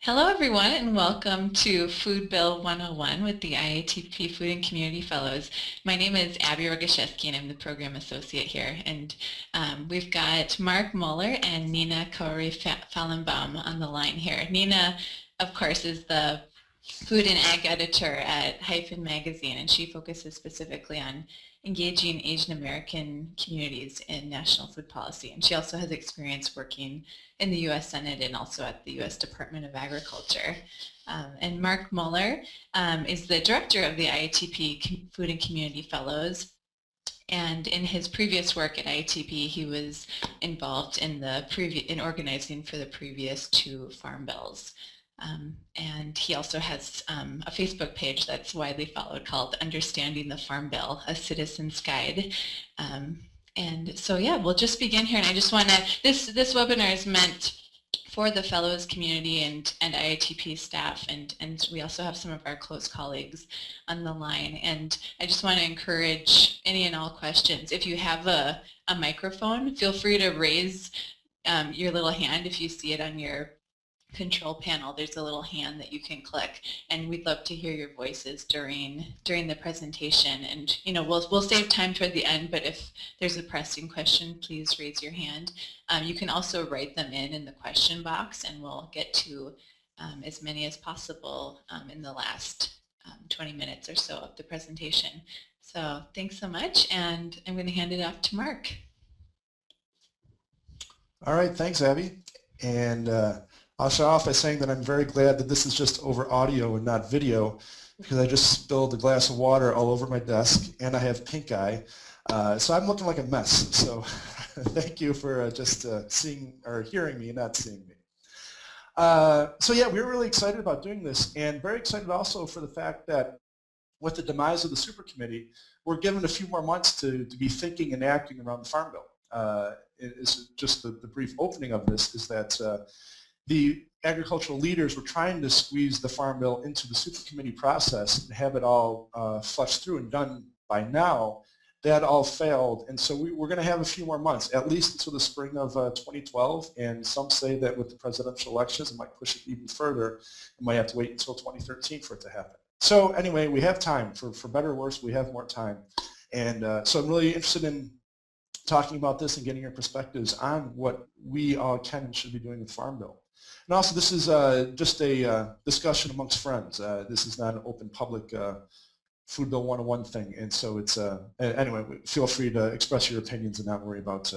Hello everyone and welcome to Food Bill 101 with the IATP Food and Community Fellows. My name is Abby Rogaszewski and I'm the Program Associate here. And we've got Mark Muller and Nina Fallenbaum on the line here. Nina, of course, is the Food and Ag Editor at Hyphen Magazine, and she focuses specifically on engaging Asian American communities in national food policy. And she also has experience working in the U.S. Senate and also at the U.S. Department of Agriculture. And Mark Muller is the director of the IATP Food and Community Fellows. And in his previous work at IATP, he was involved in organizing for the previous two farm bills. And he also has a Facebook page that's widely followed called Understanding the Farm Bill, a Citizen's Guide. And so, yeah, we'll just begin here. And I just want to, this webinar is meant for the fellows community and IATP staff, and we also have some of our close colleagues on the line. And I just want to encourage any and all questions. If you have a microphone, feel free to raise your little hand if you see it on your control panel. There's a little hand that you can click, and we'd love to hear your voices during the presentation. And we'll save time toward the end, but if there's a pressing question, please raise your hand. You can also write them in the question box, and we'll get to as many as possible in the last 20 minutes or so of the presentation. So thanks so much, and I'm going to hand it off to Mark. All right, thanks, Abby. And I'll start off by saying that I'm very glad that this is just over audio and not video, because I just spilled a glass of water all over my desk and I have pink eye. So I'm looking like a mess. So thank you for just seeing or hearing me and not seeing me. So yeah, we're really excited about doing this, and very excited also for the fact that with the demise of the super committee, we're given a few more months to be thinking and acting around the Farm Bill. It's just the brief opening of this is that the agricultural leaders were trying to squeeze the Farm Bill into the super committee process and have it all flushed through and done by now. That all failed, and so we're going to have a few more months, at least until the spring of 2012, and some say that with the presidential elections it might push it even further. It might have to wait until 2013 for it to happen. So anyway, we have time. For better or worse, we have more time. And so I'm really interested in talking about this and getting your perspectives on what we all can and should be doing with the Farm Bill. And also, this is just a discussion amongst friends. This is not an open public Food Bill 101 thing, and so it's anyway. Feel free to express your opinions and not worry about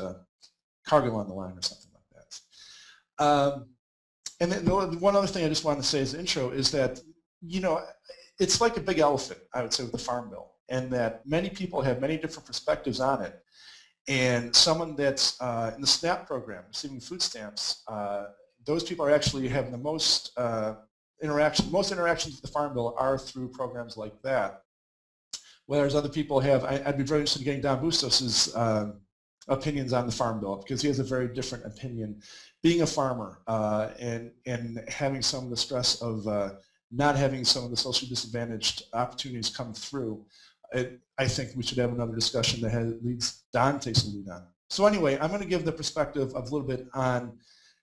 Cargill on the line or something like that. And then one other thing I just wanted to say as an intro is that it's like a big elephant, I would say, with the Farm Bill, and that many people have many different perspectives on it. And someone that's in the SNAP program, receiving food stamps, those people are actually having the most interactions. Most interactions with the Farm Bill are through programs like that. Whereas other people have, I'd be very interested in getting Don Bustos's opinions on the Farm Bill, because he has a very different opinion. Being a farmer and having some of the stress of not having some of the socially disadvantaged opportunities come through, I think we should have another discussion that leads Don takes the lead on. So anyway, I'm going to give the perspective of a little bit on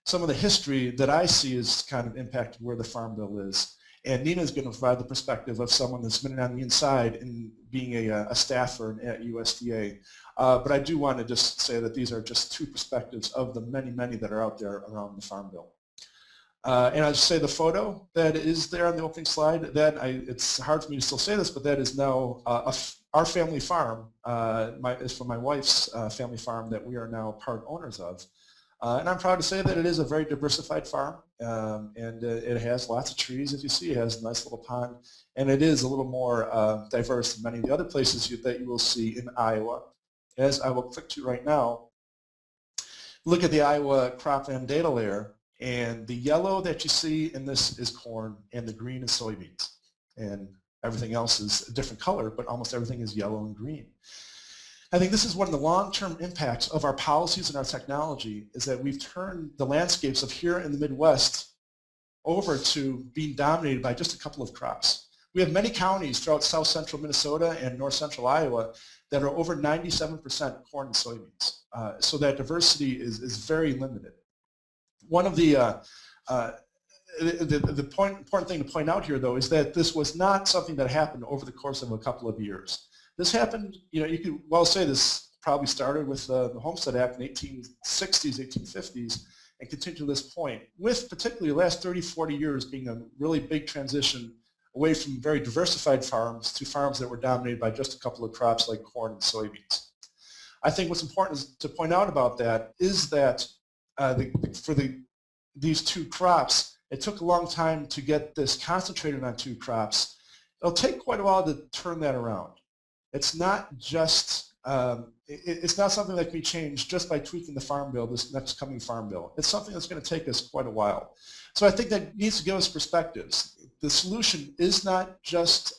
some of the history that I see as kind of impacted where the Farm Bill is. And Nina is going to provide the perspective of someone that's been on the inside and being a staffer at USDA. But I do want to just say that these are just two perspectives of the many, many that are out there around the Farm Bill. And I'll just say the photo that is there on the opening slide, it's hard for me to still say this, but that is now our family farm. Is from my wife's family farm that we are now part owners of. And I'm proud to say that it is a very diversified farm, and it has lots of trees, as you see. It has a nice little pond, and it is a little more diverse than many of the other places that you will see in Iowa. As I will click to right now, look at the Iowa Cropland Data Layer, and the yellow that you see in this is corn, and the green is soybeans. And everything else is a different color, but almost everything is yellow and green. I think this is one of the long-term impacts of our policies and our technology, is that we've turned the landscapes of here in the Midwest over to being dominated by just a couple of crops. We have many counties throughout south central Minnesota and north central Iowa that are over 97% corn and soybeans. So that diversity is very limited. One of the the important thing to point out here, though, is that this was not something that happened over the course of a couple of years. This happened, you could well say this probably started with the Homestead Act in 1860s, 1850s, and continued to this point, with particularly the last 30, 40 years being a really big transition away from very diversified farms to farms that were dominated by just a couple of crops like corn and soybeans. I think what's important to point out about that is that these two crops, it took a long time to get this concentrated on two crops. It'll take quite a while to turn that around. It's not just, it's not something that can be changed just by tweaking the farm bill, this next coming farm bill. It's something that's going to take us quite a while. So I think that needs to give us perspectives. The solution is not just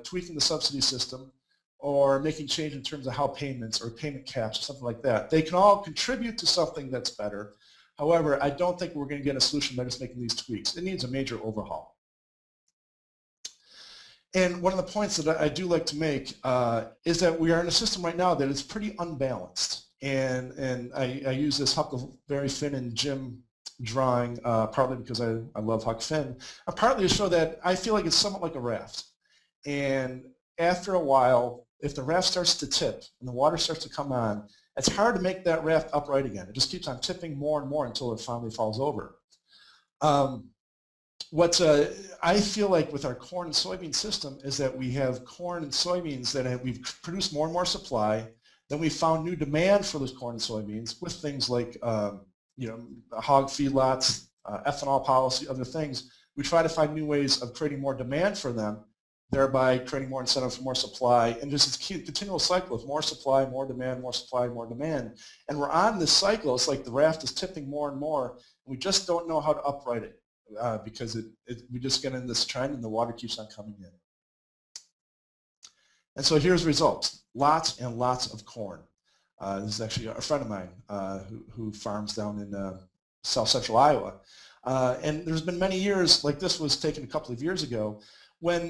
tweaking the subsidy system or making change in terms of how payments or payment caps or something like that. They can all contribute to something that's better. However, I don't think we're going to get a solution by just making these tweaks. It needs a major overhaul. And one of the points that I do like to make is that we are in a system right now that is pretty unbalanced. And I use this Huckleberry Finn and Jim drawing partly because I love Huck Finn, and partly to show that I feel like it's somewhat like a raft. And after a while, if the raft starts to tip and the water starts to come on, it's hard to make that raft upright again. It just keeps on tipping more and more until it finally falls over. What I feel like with our corn and soybean system is that we have corn and soybeans that we've produced more and more supply. Then we found new demand for those corn and soybeans with things like hog feedlots, ethanol policy, other things. We try to find new ways of creating more demand for them, thereby creating more incentive for more supply, and just this continual cycle of more supply, more demand, more supply, more demand. And we're on this cycle. It's like the raft is tipping more and more, and we just don't know how to upright it because we just get in this trend and the water keeps on coming in. And so here's the results. Lots and lots of corn. This is actually a friend of mine who farms down in south central Iowa. And there's been many years, like this was taken a couple of years ago, when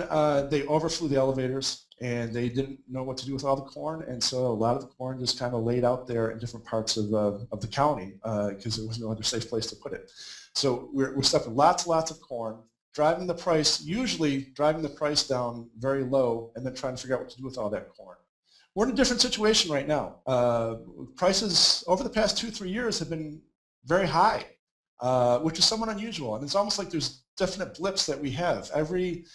they overflew the elevators and they didn't know what to do with all the corn, and so a lot of the corn just kind of laid out there in different parts of the county because there was no other safe place to put it. So we're stuck with lots of corn, driving the price, usually driving the price down very low, and then trying to figure out what to do with all that corn. We're in a different situation right now. Prices over the past 2-3 years have been very high, which is somewhat unusual, and it's almost like there's definite blips that we have. Every,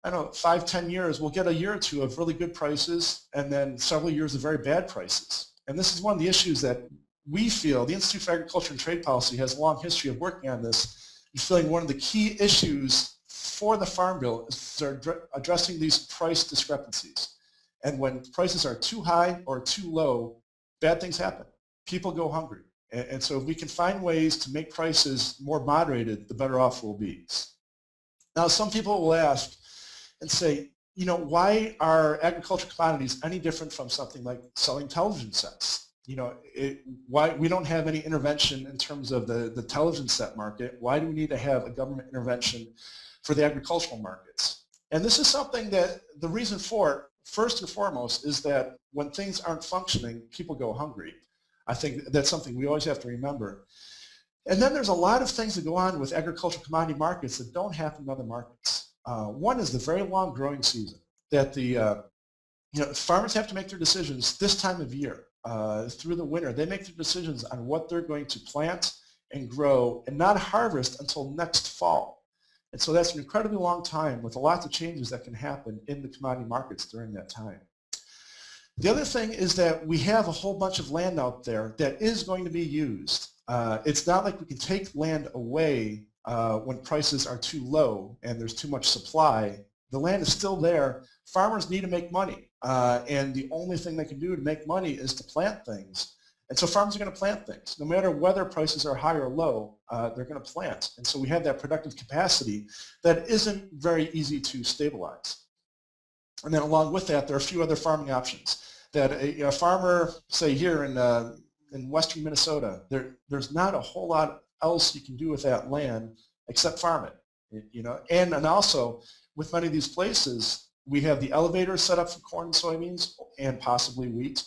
I don't know, 5-10 years, we'll get a year or two of really good prices and then several years of very bad prices. And this is one of the issues that we feel, the Institute for Agriculture and Trade Policy has a long history of working on this, and feeling one of the key issues for the Farm Bill is addressing these price discrepancies. And when prices are too high or too low, bad things happen. People go hungry. And so if we can find ways to make prices more moderated, the better off we'll be. Now, some people will ask and say, why are agricultural commodities any different from something like selling television sets? Why we don't have any intervention in terms of the television set market? Why do we need to have a government intervention for the agricultural markets? And this is something that the reason for it, first and foremost, is that when things aren't functioning, people go hungry. I think that's something we always have to remember. And then there's a lot of things that go on with agricultural commodity markets that don't happen in other markets. One is the very long growing season that farmers have to make their decisions this time of year through the winter. They make their decisions on what they're going to plant and grow and not harvest until next fall. And so that's an incredibly long time with lots of changes that can happen in the commodity markets during that time. The other thing is that we have a whole bunch of land out there that is going to be used. It's not like we can take land away when prices are too low and there's too much supply. The land is still there. Farmers need to make money, and the only thing they can do to make money is to plant things. And so farmers are going to plant things. No matter whether prices are high or low, they're going to plant. And so we have that productive capacity that isn't very easy to stabilize. And then along with that, there are a few other farming options that a farmer, say here in western Minnesota, there's not a whole lot else you can do with that land except farm it. And also with many of these places, we have the elevators set up for corn and soybeans and possibly wheat.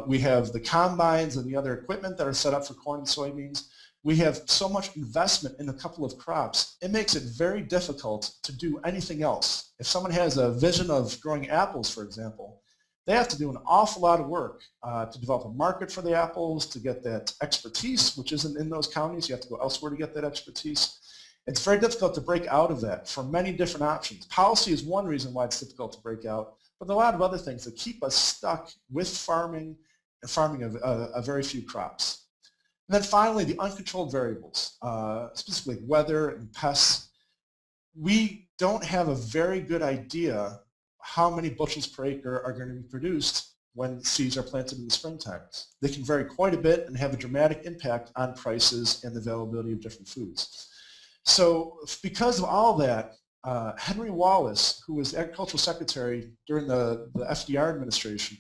We have the combines and the other equipment that are set up for corn and soybeans. we have so much investment in a couple of crops, it makes it very difficult to do anything else. If someone has a vision of growing apples, for example, they have to do an awful lot of work to develop a market for the apples, to get that expertise, which isn't in those counties. You have to go elsewhere to get that expertise. It's very difficult to break out of that for many different options. Policy is one reason why it's difficult to break out, but there are a lot of other things that keep us stuck with farming and farming a very few crops. And then finally, the uncontrolled variables, specifically weather and pests. We don't have a very good idea how many bushels per acre are going to be produced when seeds are planted in the springtime. They can vary quite a bit and have a dramatic impact on prices and the availability of different foods. So because of all that, Henry Wallace, who was Agricultural Secretary during the FDR administration,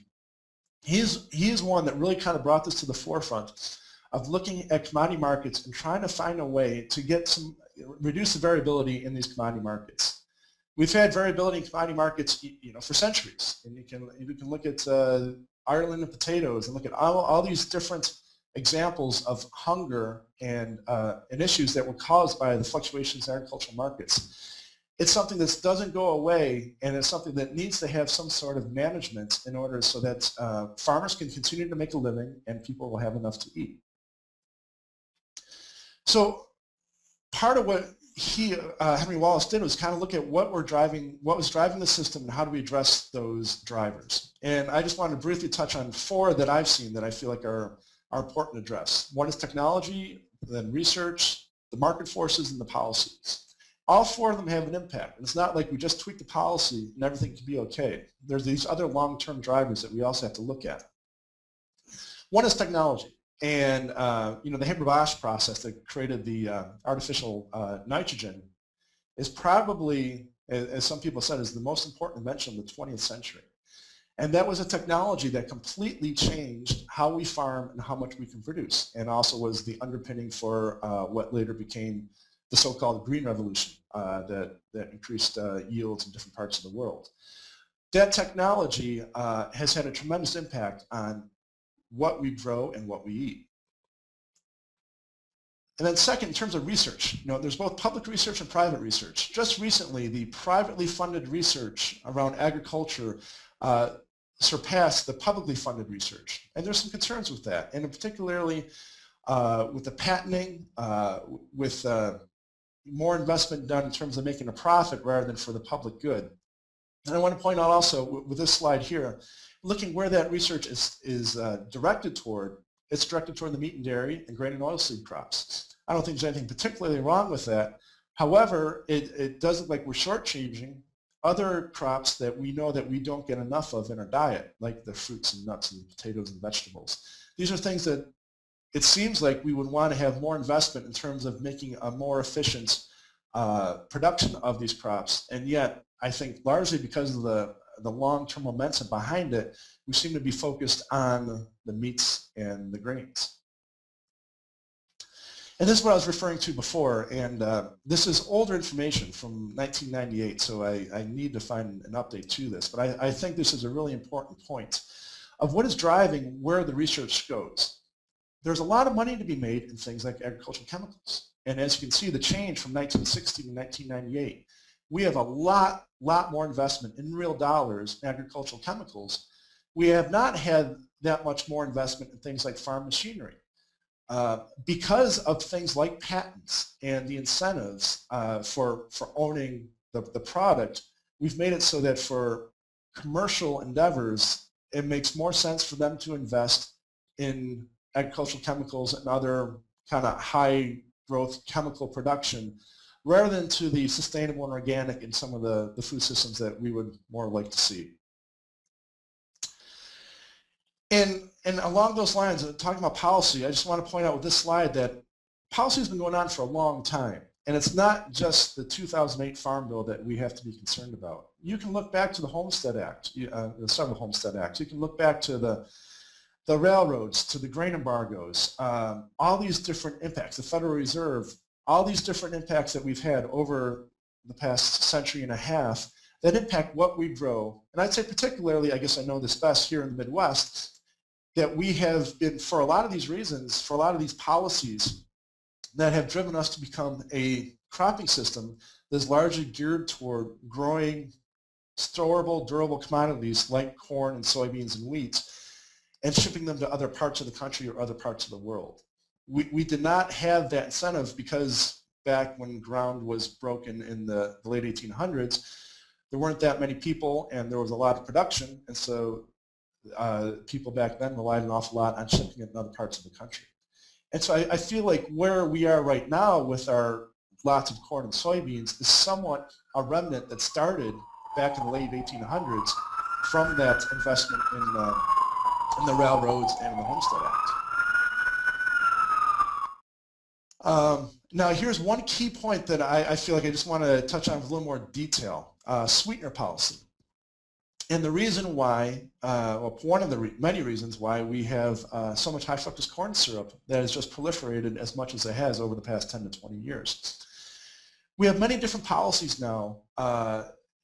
he is one that really kind of brought this to the forefront of looking at commodity markets and trying to find a way to reduce the variability in these commodity markets. We've had variability in commodity markets, for centuries, and you can look at Ireland and potatoes, and look at all these different examples of hunger and issues that were caused by the fluctuations in agricultural markets. It's something that doesn't go away, and it's something that needs to have some sort of management in order so that farmers can continue to make a living and people will have enough to eat. So part of what Henry Wallace did was kind of look at what was driving the system and how do we address those drivers. And I just wanted to briefly touch on 4 that I've seen that I feel like are important to address. One is technology, then research, the market forces, and the policies. All 4 of them have an impact. And it's not like we just tweak the policy and everything can be okay. There's these other long-term drivers that we also have to look at. One is technology. And the Haber Bosch process that created the artificial nitrogen is probably, as some people said, is the most important invention of the 20th century. And that was a technology that completely changed how we farm and how much we can produce, and also was the underpinning for what later became the so-called Green Revolution that increased yields in different parts of the world. That technology has had a tremendous impact on what we grow and what we eat. And then second, in terms of research, there's both public research and private research. Just recently, the privately funded research around agriculture surpassed the publicly funded research. And there's some concerns with that, and particularly with the patenting, with more investment done in terms of making a profit rather than for the public good. And I want to point out also with this slide here, looking where that research is directed toward, it's directed toward the meat and dairy and grain and oilseed crops. I don't think there's anything particularly wrong with that. However, it does look like we're shortchanging other crops that we know that we don't get enough of in our diet, like the fruits and nuts and potatoes and vegetables. These are things that it seems like we would want to have more investment in terms of making a more efficient production of these crops, and yet I think largely because of the long-term momentum behind it, we seem to be focused on the meats and the grains. And this is what I was referring to before, and this is older information from 1998, so I need to find an update to this, but I think this is a really important point of what is driving where the research goes. There's a lot of money to be made in things like agricultural chemicals, and as you can see, the change from 1960 to 1998, we have a lot more investment in real dollars in agricultural chemicals. We have not had that much more investment in things like farm machinery. Because of things like patents and the incentives for owning the product, we've made it so that for commercial endeavors, it makes more sense for them to invest in agricultural chemicals and other kind of high growth chemical production rather than to the sustainable and organic in some of the food systems that we would more like to see. And along those lines, talking about policy, I just want to point out with this slide that policy has been going on for a long time. And it's not just the 2008 Farm Bill that we have to be concerned about. You can look back to the Homestead Act, the several Homestead Acts. You can look back to the railroads, to the grain embargoes, all these different impacts, the Federal Reserve, all these different impacts that we've had over the past century and a half that impact what we grow. And I'd say particularly, I guess I know this best here in the Midwest, that we have been, for a lot of these reasons, for a lot of these policies, that have driven us to become a cropping system that is largely geared toward growing storable, durable commodities like corn and soybeans and wheat and shipping them to other parts of the country or other parts of the world. We did not have that incentive because back when ground was broken in the late 1800s, there weren't that many people and there was a lot of production, and so people back then relied an awful lot on shipping it in other parts of the country. And so I feel like where we are right now with our lots of corn and soybeans is somewhat a remnant that started back in the late 1800s from that investment in the railroads and in the Homestead Act. Now here's one key point that I feel like I just want to touch on with a little more detail, sweetener policy. And the reason why, well, one of the many reasons why we have so much high fructose corn syrup that has just proliferated as much as it has over the past 10 to 20 years. We have many different policies now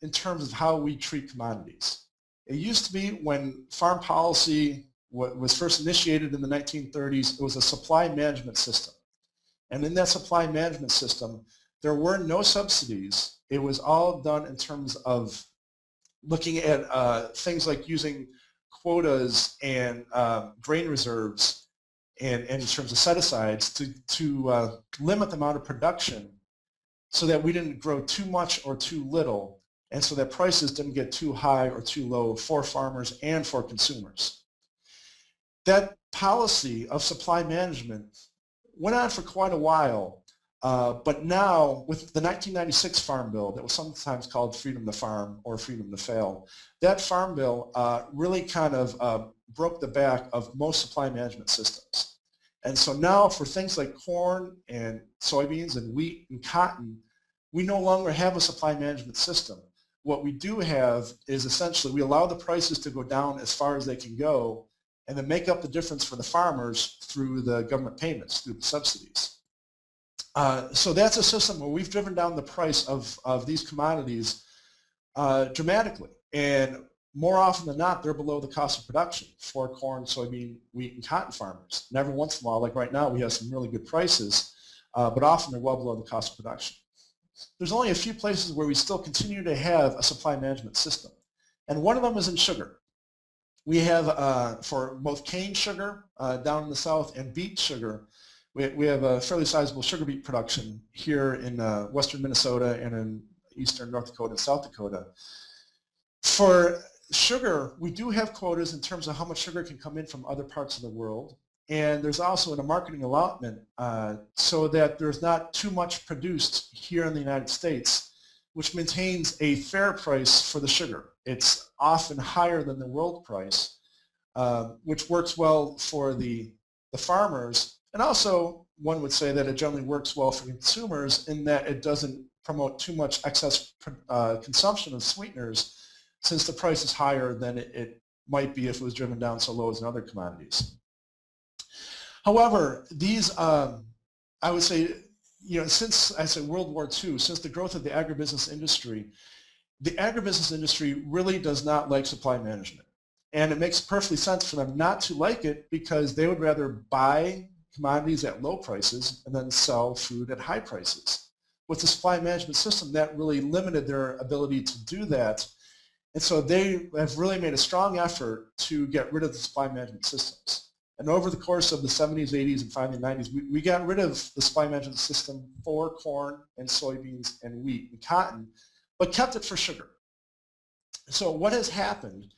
in terms of how we treat commodities. It used to be when farm policy was first initiated in the 1930s, it was a supply management system. And in that supply management system, there were no subsidies. It was all done in terms of looking at things like using quotas and grain reserves and in terms of set-asides to limit the amount of production so that we didn't grow too much or too little, and so that prices didn't get too high or too low for farmers and for consumers. That policy of supply management went on for quite a while, but now with the 1996 Farm Bill that was sometimes called Freedom to Farm or Freedom to Fail, that Farm Bill really kind of broke the back of most supply management systems. And so now for things like corn and soybeans and wheat and cotton, we no longer have a supply management system. What we do have is essentially we allow the prices to go down as far as they can go and then make up the difference for the farmers through the government payments, through the subsidies. So that's a system where we've driven down the price of these commodities dramatically. And more often than not, they're below the cost of production for corn, soybean, wheat, and cotton farmers. And every once in a while, like right now, we have some really good prices, but often they're well below the cost of production. There's only a few places where we still continue to have a supply management system. And one of them is in sugar. We have, for both cane sugar down in the south and beet sugar, we have a fairly sizable sugar beet production here in western Minnesota and in eastern North Dakota and South Dakota. For sugar, we do have quotas in terms of how much sugar can come in from other parts of the world. And there's also a marketing allotment so that there's not too much produced here in the United States, which maintains a fair price for the sugar. It's often higher than the world price, which works well for the farmers. And also, one would say that it generally works well for consumers in that it doesn't promote too much excess consumption of sweeteners, since the price is higher than it might be if it was driven down so low as in other commodities. However, these, I would say, since I said World War II, since the growth of the agribusiness industry really does not like supply management. And it makes perfectly sense for them not to like it because they would rather buy commodities at low prices and then sell food at high prices. With the supply management system, that really limited their ability to do that. And so they have really made a strong effort to get rid of the supply management systems. And over the course of the 70s, 80s, and finally 90s, we got rid of the supply management system for corn and soybeans and wheat and cotton, but kept it for sugar. So what has happened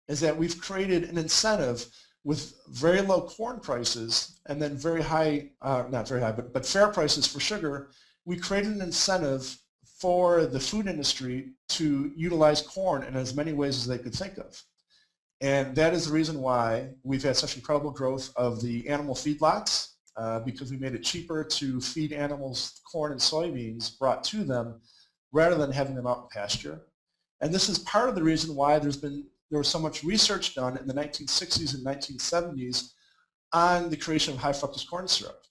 is that we've created an incentive with very low corn prices and then very high, not very high, but fair prices for sugar. We created an incentive for the food industry to utilize corn in as many ways as they could think of. And that is the reason why we've had such incredible growth of the animal feedlots, because we made it cheaper to feed animals corn and soybeans brought to them rather than having them out in pasture. And this is part of the reason why there was so much research done in the 1960s and 1970s on the creation of high fructose corn syrup.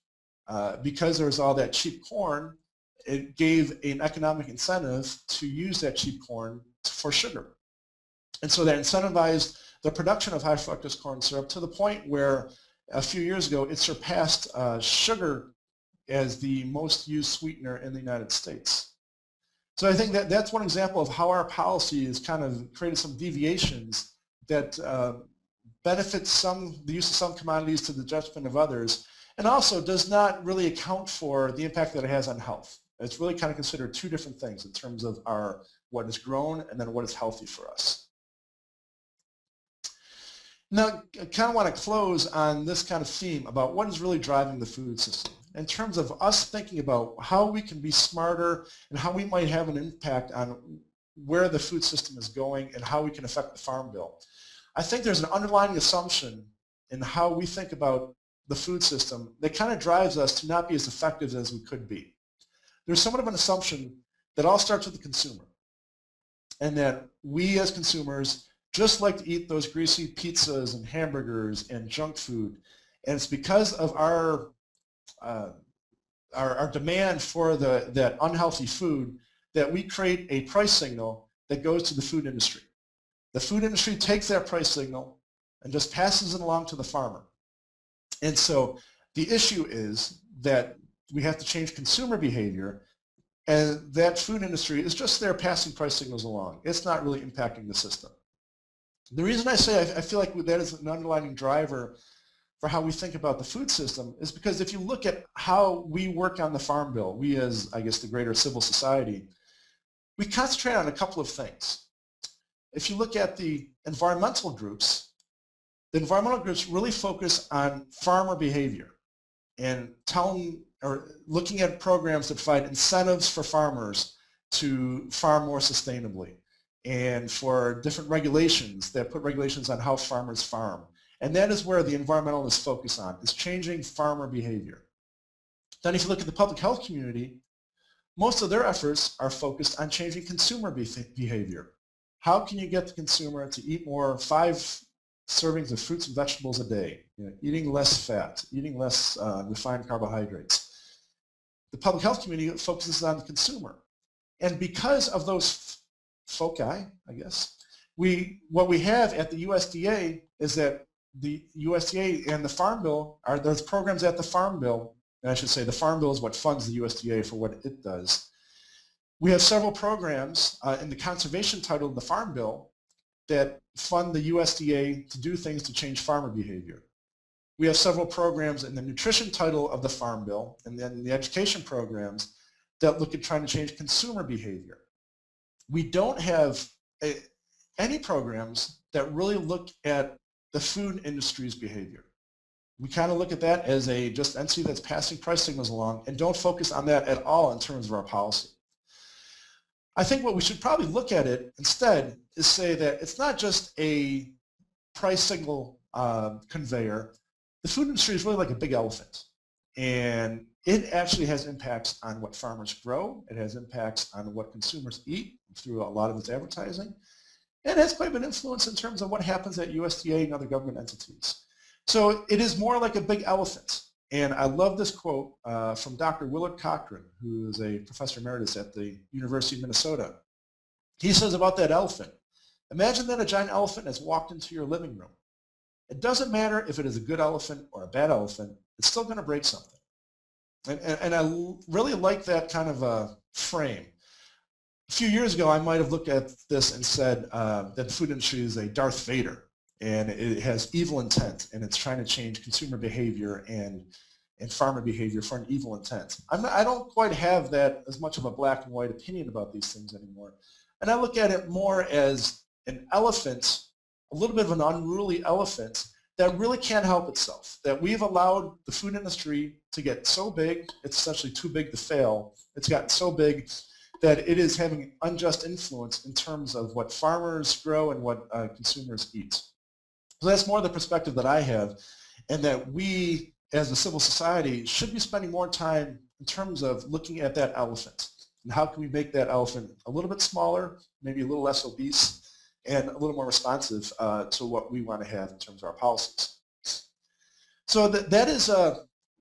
Because there was all that cheap corn, it gave an economic incentive to use that cheap corn for sugar. And so that incentivized the production of high fructose corn syrup to the point where a few years ago it surpassed sugar as the most used sweetener in the United States. So I think that that's one example of how our policy has kind of created some deviations that benefit the use of some commodities to the detriment of others, and also does not really account for the impact that it has on health. It's really kind of considered two different things in terms of what is grown and then what is healthy for us. Now, I kind of want to close on this kind of theme about what is really driving the food system in terms of us thinking about how we can be smarter and how we might have an impact on where the food system is going and how we can affect the Farm Bill. I think there's an underlying assumption in how we think about the food system that kind of drives us to not be as effective as we could be. There's somewhat of an assumption that all starts with the consumer, and that we as consumers just like to eat those greasy pizzas and hamburgers and junk food, and it's because of our demand for that unhealthy food that we create a price signal that goes to the food industry. The food industry takes that price signal and just passes it along to the farmer. And so the issue is that we have to change consumer behavior, and that food industry is just there passing price signals along. It's not really impacting the system. The reason I say I feel like that is an underlying driver for how we think about the food system is because if you look at how we work on the Farm Bill, we as, I guess, the greater civil society, we concentrate on a couple of things. If you look at the environmental groups really focus on farmer behavior and looking at programs that provide incentives for farmers to farm more sustainably, and for different regulations that put regulations on how farmers farm. And that is where the environmentalists focus on, is changing farmer behavior. Then if you look at the public health community, most of their efforts are focused on changing consumer behavior. How can you get the consumer to eat more 5 servings of fruits and vegetables a day, eating less fat, eating less refined carbohydrates? The public health community focuses on the consumer. And because of those foci, I guess, what we have at the USDA is that the USDA and the Farm Bill there's programs at the Farm Bill, and I should say the Farm Bill is what funds the USDA for what it does. We have several programs in the conservation title of the Farm Bill that fund the USDA to do things to change farmer behavior. We have several programs in the nutrition title of the Farm Bill, and then the education programs that look at trying to change consumer behavior. We don't have any programs that really look at the food industry's behavior. We kind of look at that as a just entity that's passing price signals along and don't focus on that at all in terms of our policy. I think what we should probably look at it instead is say that it's not just a price signal conveyor. The food industry is really like a big elephant, and it actually has impacts on what farmers grow. It has impacts on what consumers eat through a lot of its advertising. It has quite an influence in terms of what happens at USDA and other government entities. So it is more like a big elephant. And I love this quote from Dr. Willard Cochran, who is a professor emeritus at the University of Minnesota. He says about that elephant, imagine that a giant elephant has walked into your living room. It doesn't matter if it is a good elephant or a bad elephant, it's still going to break something. And I really like that kind of a frame. A few years ago, I might have looked at this and said that the food industry is a Darth Vader, and it has evil intent, and it's trying to change consumer behavior and farmer behavior for an evil intent. I don't quite have that as much of a black and white opinion about these things anymore. And I look at it more as an elephant, a little bit of an unruly elephant that really can't help itself, that we've allowed the food industry to get so big, it's essentially too big to fail. It's gotten so big that it is having unjust influence in terms of what farmers grow and what consumers eat. So that's more the perspective that I have, and that we as a civil society should be spending more time in terms of looking at that elephant and how can we make that elephant a little bit smaller, maybe a little less obese, and a little more responsive to what we want to have in terms of our policies. So that is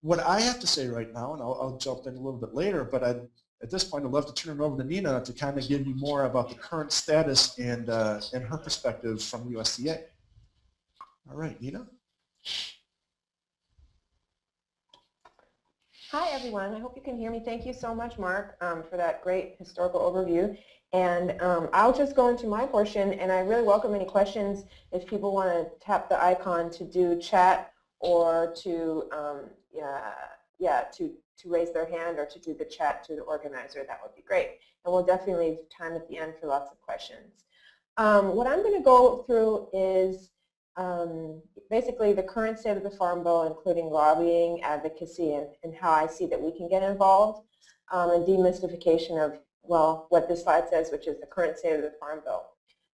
what I have to say right now, and I'll jump in a little bit later, but at this point I'd love to turn it over to Nina to kind of give you more about the current status and her perspective from USDA. All right, Nina? Hi, everyone. I hope you can hear me. Thank you so much, Mark, for that great historical overview. And I'll just go into my portion, and I really welcome any questions if people want to tap the icon to do chat or to, to raise their hand or to do the chat to the organizer. That would be great. And we'll definitely leave time at the end for lots of questions. What I'm going to go through is basically the current state of the Farm Bill, including lobbying, advocacy, and how I see that we can get involved, and demystification of, well, what this slide says, which is the current state of the Farm Bill.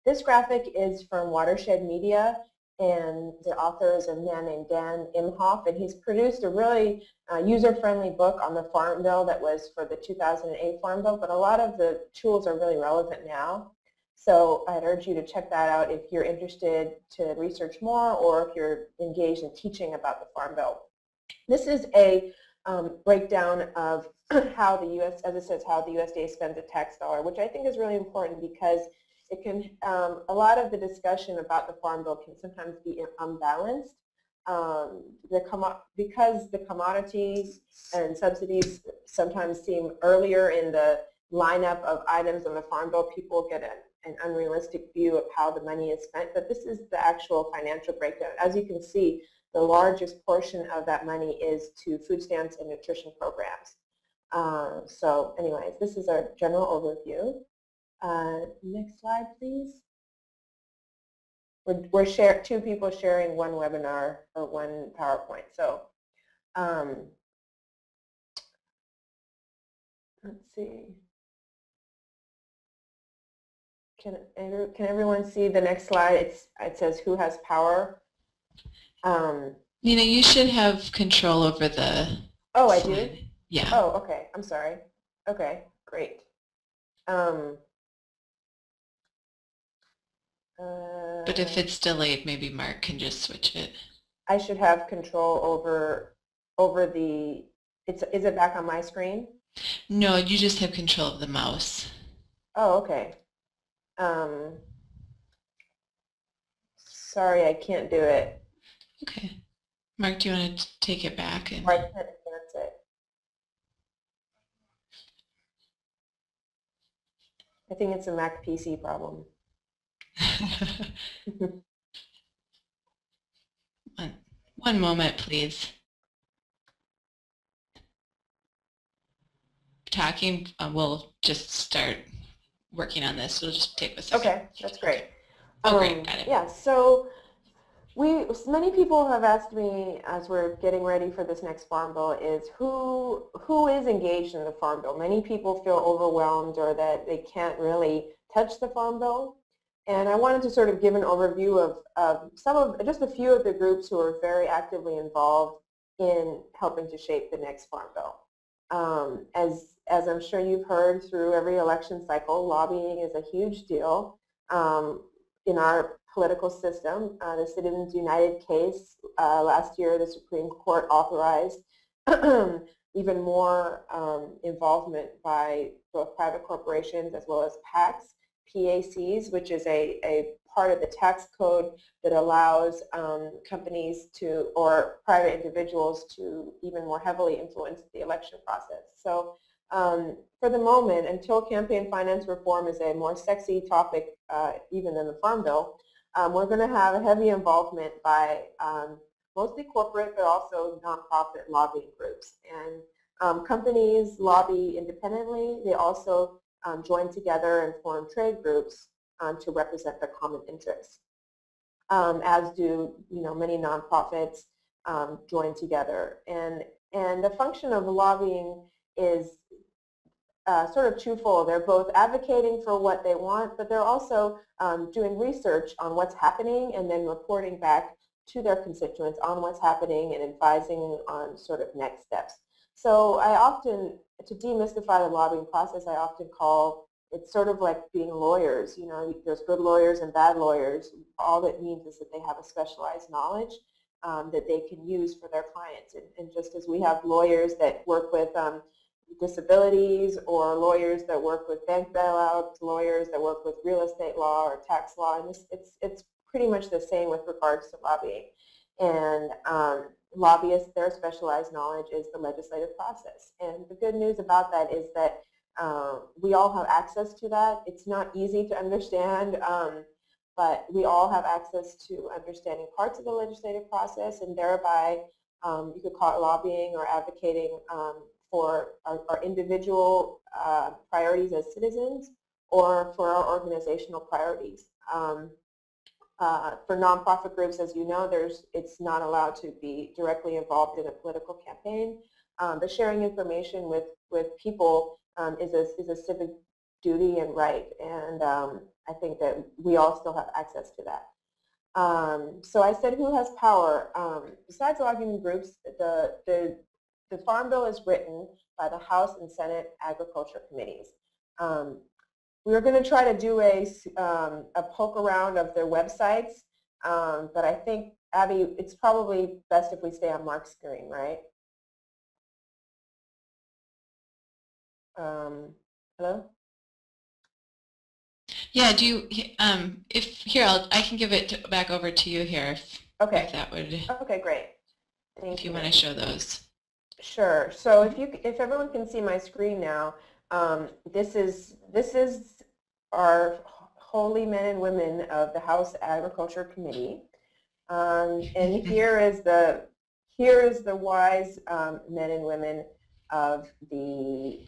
This graphic is from Watershed Media, and the author is a man named Dan Imhoff, and he's produced a really user-friendly book on the Farm Bill that was for the 2008 Farm Bill, but a lot of the tools are really relevant now. So I'd urge you to check that out if you're interested to research more or if you're engaged in teaching about the Farm Bill. This is a breakdown of how the U.S., as it says, how the USDA spends a tax dollar, which I think is really important because it can, a lot of the discussion about the Farm Bill can sometimes be unbalanced. Because the commodities and subsidies sometimes seem earlier in the lineup of items on the Farm Bill, people get an unrealistic view of how the money is spent, but this is the actual financial breakdown. As you can see, the largest portion of that money is to food stamps and nutrition programs. So anyways, this is our general overview. Next slide, please. We're two people sharing one webinar or one PowerPoint. So let's see. Can everyone see the next slide? It says who has power. Nina, you should have control over the Oh, slide. I do? Yeah. Oh, okay. I'm sorry. Okay, great. But if it's delayed, maybe Mark can just switch it. I should have control over the, is it back on my screen? No, you just have control of the mouse. Oh, okay. Sorry, I can't do it. Okay. Mark, do you want to take it back? Or I can't advance it. I think it's a Mac PC problem. One moment, please. Talking, we'll just start working on this. It'll just take a second. Okay, that's great. Oh, great, got it. Yeah, so many people have asked me as we're getting ready for this next Farm Bill is who is engaged in the Farm Bill? Many people feel overwhelmed or that they can't really touch the Farm Bill. And I wanted to sort of give an overview of just a few of the groups who are very actively involved in helping to shape the next Farm Bill. As I'm sure you've heard through every election cycle, lobbying is a huge deal in our political system. The Citizens United case last year, the Supreme Court authorized even more involvement by both private corporations as well as PACs, which is a part of the tax code that allows companies or private individuals to even more heavily influence the election process. So for the moment, until campaign finance reform is a more sexy topic even than the Farm Bill, we're going to have a heavy involvement by mostly corporate but also nonprofit lobbying groups. And companies lobby independently. They also join together and form trade groups to represent their common interests, as do many nonprofits join together. And the function of lobbying is sort of twofold. They're both advocating for what they want, but they're also doing research on what's happening and then reporting back to their constituents on what's happening and advising on sort of next steps. So I often, to demystify the lobbying process, I often call it's sort of like being lawyers. There's good lawyers and bad lawyers. All that means is that they have a specialized knowledge that they can use for their clients. And just as we have lawyers that work with disabilities or lawyers that work with bank bailouts, lawyers that work with real estate law or tax law, and it's pretty much the same with regards to lobbying. And lobbyists, their specialized knowledge is the legislative process. And the good news about that is that we all have access to that. It's not easy to understand, but we all have access to understanding parts of the legislative process, and thereby you could call it lobbying or advocating for our individual priorities as citizens or for our organizational priorities. For nonprofit groups, as you know, it's not allowed to be directly involved in a political campaign. But sharing information with people is a civic duty and right, and I think that we all still have access to that. So I said, who has power? Besides lobbying groups, the Farm Bill is written by the House and Senate Agriculture Committees. We were going to try to do a poke around of their websites, but I think, Abby, it's probably best if we stay on Mark's screen, right? Hello? Yeah, do you, I can give it back over to you here if that would. Okay, great. If you want to show those. Sure. So if everyone can see my screen now, this is our holy men and women of the House Agriculture Committee, and here is the wise men and women of the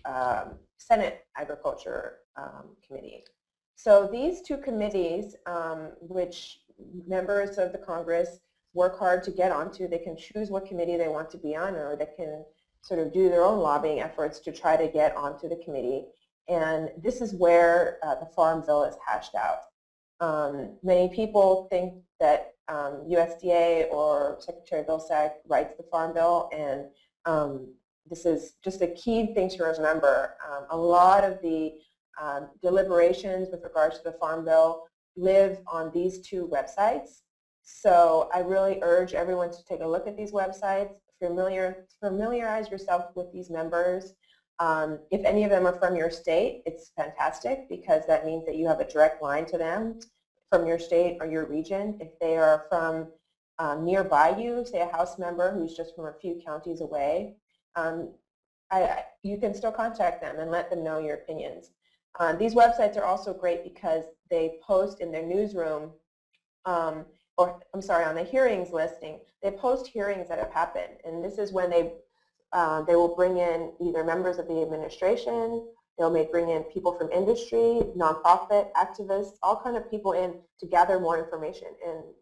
Senate Agriculture Committee. So these two committees, which members of the Congress work hard to get onto, they can choose what committee they want to be on, or they can sort of do their own lobbying efforts to try to get onto the committee. And this is where the Farm Bill is hashed out. Many people think that USDA or Secretary Vilsack writes the Farm Bill, and this is just a key thing to remember. A lot of the deliberations with regards to the Farm Bill live on these two websites. So I really urge everyone to take a look at these websites, familiarize yourself with these members. If any of them are from your state, it's fantastic, because that means that you have a direct line to them from your state or your region. If they are from nearby you, say a House member who's just from a few counties away, you can still contact them and let them know your opinions. These websites are also great because they post in their newsroom, on the hearings listing, they post hearings that have happened, and this is when they will bring in either members of the administration, may bring in people from industry, nonprofit, activists, all kind of people in to gather more information,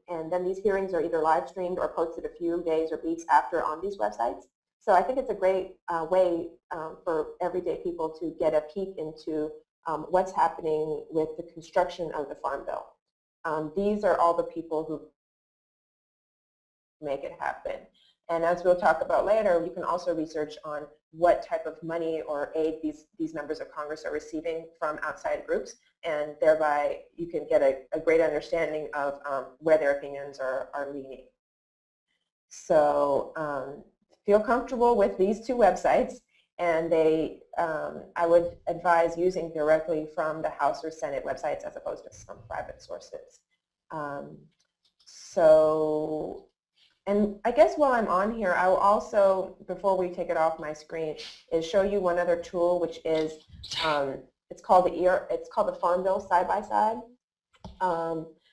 and then these hearings are either live streamed or posted a few days or weeks after on these websites. So I think it's a great way for everyday people to get a peek into what's happening with the construction of the Farm Bill. These are all the people who make it happen. And as we'll talk about later, you can also research on what type of money or aid these members of Congress are receiving from outside groups, and thereby you can get a great understanding of where their opinions are leaning. So feel comfortable with these two websites, and I would advise using directly from the House or Senate websites as opposed to some private sources. And I guess while I'm on here, I will also, before we take it off my screen, is show you one other tool, which is it's called the Farm Bill Side by Side.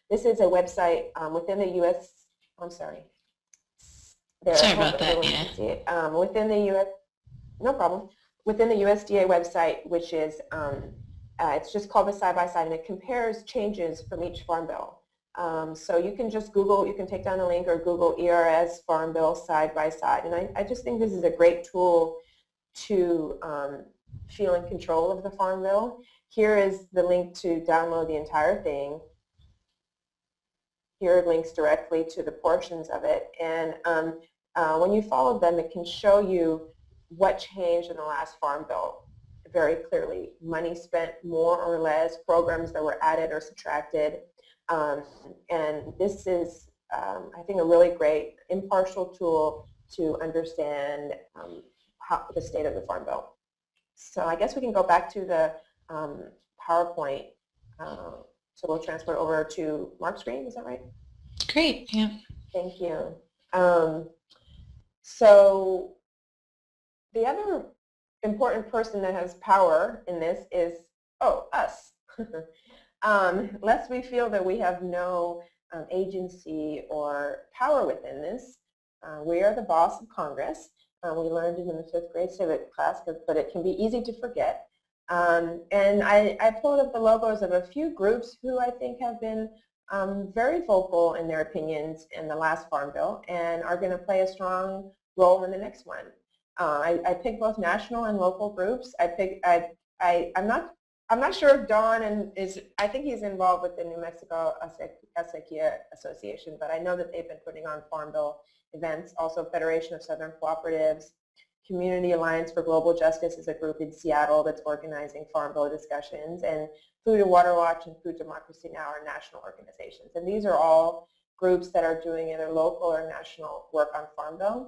This is a website within the U.S. I'm sorry. Sorry about that. Yeah. Within the U.S. No problem. Within the USDA website, which is it's just called the Side by Side, and it compares changes from each Farm Bill. So you can just Google, you can take down the link or Google ERS Farm Bill Side by Side. And I just think this is a great tool to feel in control of the Farm Bill. Here is the link to download the entire thing. Here are links directly to the portions of it. And when you follow them, it can show you what changed in the last Farm Bill very clearly. Money spent more or less, programs that were added or subtracted. And this is, I think, a really great impartial tool to understand the state of the Farm Bill. So I guess we can go back to the PowerPoint. So we'll transfer over to Mark's screen, is that right? Great, yeah. Thank you. So the other important person that has power in this is, us. Lest we feel that we have no agency or power within this, we are the boss of Congress. We learned it in the 5th grade civic class, but it can be easy to forget. And I pulled up the logos of a few groups who I think have been very vocal in their opinions in the last Farm Bill and are going to play a strong role in the next one. I picked both national and local groups. I'm not sure if Don I think he's involved with the New Mexico Acequia Association, but I know that they've been putting on Farm Bill events. Also, Federation of Southern Cooperatives, Community Alliance for Global Justice is a group in Seattle that's organizing Farm Bill discussions, and Food and Water Watch and Food Democracy Now! Are national organizations. And these are all groups that are doing either local or national work on Farm Bill.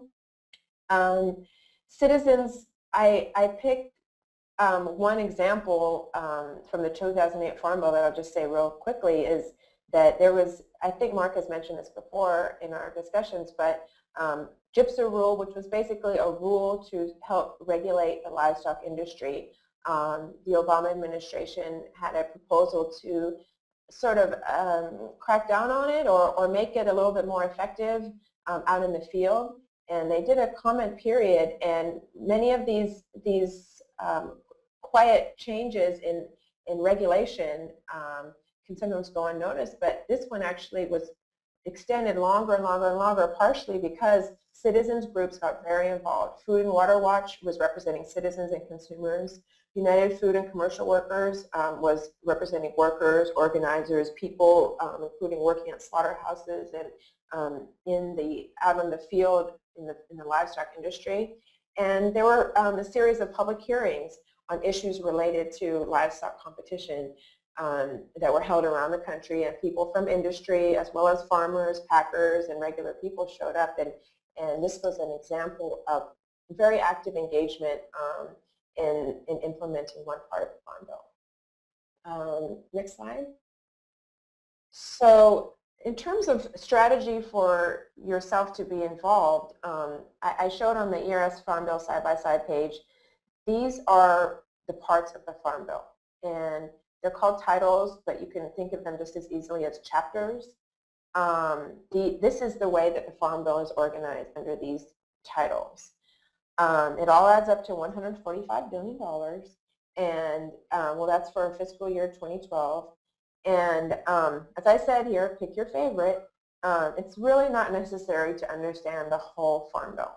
Citizens, I picked one example from the 2008 Farm Bill that I'll just say real quickly is that there was, I think Mark has mentioned this before in our discussions, but GIPSA rule, which was basically a rule to help regulate the livestock industry. The Obama administration had a proposal to sort of crack down on it or make it a little bit more effective out in the field. And they did a comment period, and many of these quiet changes in regulation can sometimes go unnoticed, but this one actually was extended longer and longer and longer, partially because citizens groups got very involved. Food and Water Watch was representing citizens and consumers. United Food and Commercial Workers was representing workers, organizers, people, including working at slaughterhouses and out in the field in the livestock industry. And there were a series of public hearings on issues related to livestock competition that were held around the country, and people from industry as well as farmers, packers, and regular people showed up, and this was an example of very active engagement in implementing one part of the Farm Bill. Next slide. So in terms of strategy for yourself to be involved, I showed on the ERS Farm Bill side-by-side page, these are the parts of the Farm Bill. And they're called titles, but you can think of them just as easily as chapters. This is the way that the Farm Bill is organized under these titles. It all adds up to $145 billion, and well, that's for fiscal year 2012. And as I said here, pick your favorite. It's really not necessary to understand the whole Farm Bill.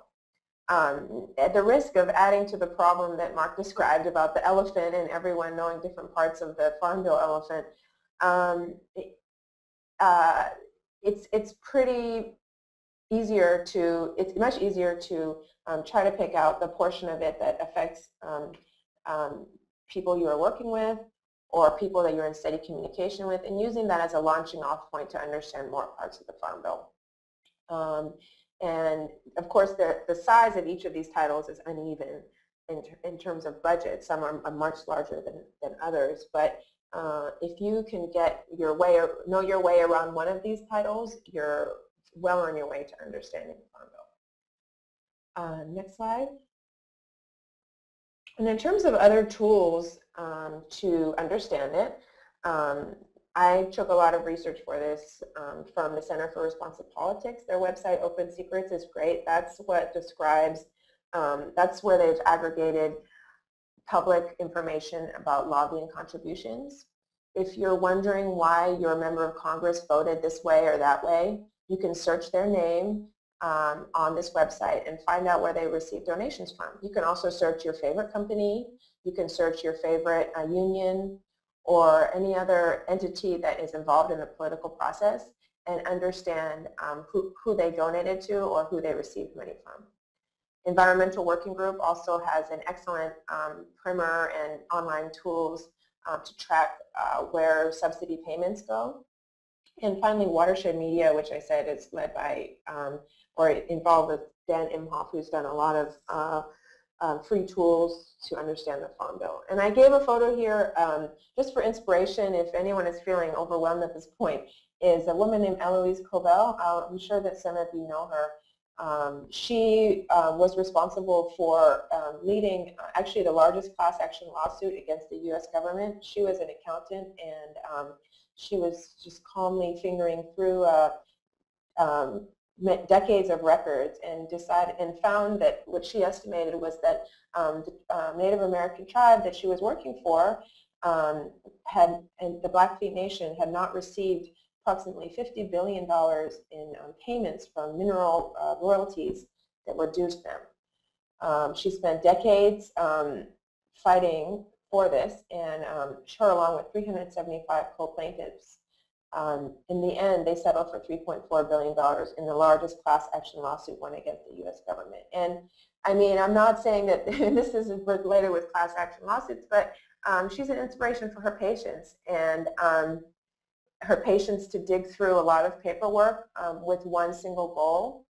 At the risk of adding to the problem that Mark described about the elephant and everyone knowing different parts of the Farm Bill elephant, it's much easier to try to pick out the portion of it that affects people you are working with or people that you're in steady communication with, and using that as a launching off point to understand more parts of the Farm Bill. And of course, the size of each of these titles is uneven in terms of budget. Some are much larger than others, but if you can know your way around one of these titles, you're well on your way to understanding the Farm Bill. Next slide. And in terms of other tools to understand it, I took a lot of research for this from the Center for Responsive Politics. Their website, Open Secrets, is great. That's what describes, that's where they've aggregated public information about lobbying contributions. If you're wondering why your member of Congress voted this way or that way, you can search their name on this website and find out where they received donations from. You can also search your favorite company. You can search your favorite union or any other entity that is involved in the political process and understand who they donated to or who they received money from. Environmental Working Group also has an excellent primer and online tools to track where subsidy payments go. And finally, Watershed Media, which I said is led by or involved with Dan Imhoff, who's done a lot of free tools to understand the Farm Bill. And I gave a photo here just for inspiration, if anyone is feeling overwhelmed at this point, is a woman named Eloise Cobell. I'm sure that some of you know her. She was responsible for leading actually the largest class action lawsuit against the U.S. government. She was an accountant, and she was just calmly fingering through decades of records and found that what she estimated was that the Native American tribe that she was working for and the Blackfeet Nation had not received approximately $50 billion in payments from mineral royalties that were due to them. She spent decades fighting for this, and her along with 375 co-plaintiffs. In the end, they settled for $3.4 billion in the largest class action lawsuit won against the U.S. government. And I mean, I'm not saying that this is related with class action lawsuits, but she's an inspiration for her patients, and her patience to dig through a lot of paperwork with one single goal.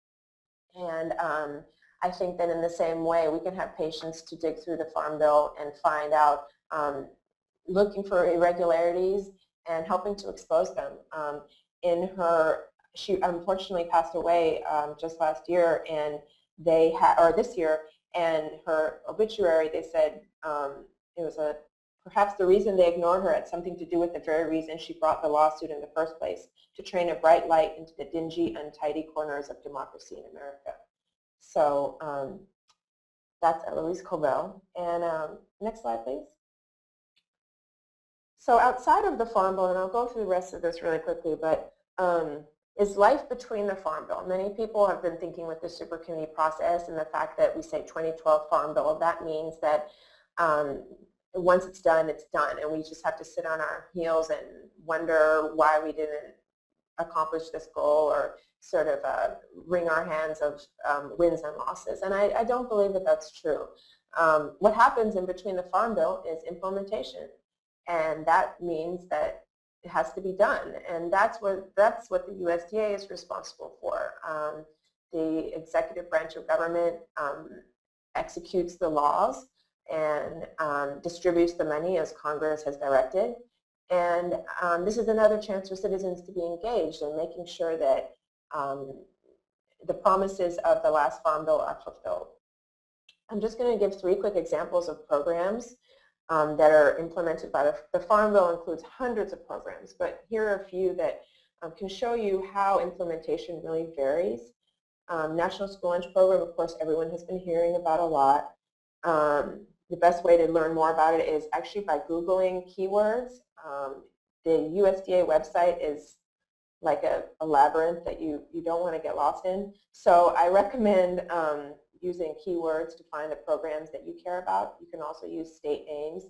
And I think that in the same way, we can have patience to dig through the Farm Bill and find out, looking for irregularities and helping to expose them. She unfortunately passed away just last year, and this year, and her obituary, they said it was perhaps the reason they ignored her had something to do with the very reason she brought the lawsuit in the first place, to train a bright light into the dingy, untidy corners of democracy in America. So that's Eloise Cobell. And next slide, please. So outside of the Farm Bill, and I'll go through the rest of this really quickly, but is life between the Farm Bill. Many people have been thinking with the super committee process and the fact that we say 2012 Farm Bill, that means that once it's done, and we just have to sit on our heels and wonder why we didn't accomplish this goal, or sort of wring our hands of wins and losses. And I don't believe that that's true. What happens in between the Farm Bill is implementation, and that means that it has to be done, and that's what the USDA is responsible for. The executive branch of government executes the laws and distributes the money as Congress has directed. And this is another chance for citizens to be engaged in making sure that the promises of the last Farm Bill are fulfilled. I'm just going to give 3 quick examples of programs that are implemented by the Farm Bill. Includes hundreds of programs, but here are a few that can show you how implementation really varies. National School Lunch Program, of course, everyone has been hearing about a lot. The best way to learn more about it is actually by Googling keywords. The USDA website is like a labyrinth that you don't want to get lost in. So I recommend using keywords to find the programs that you care about. You can also use state names.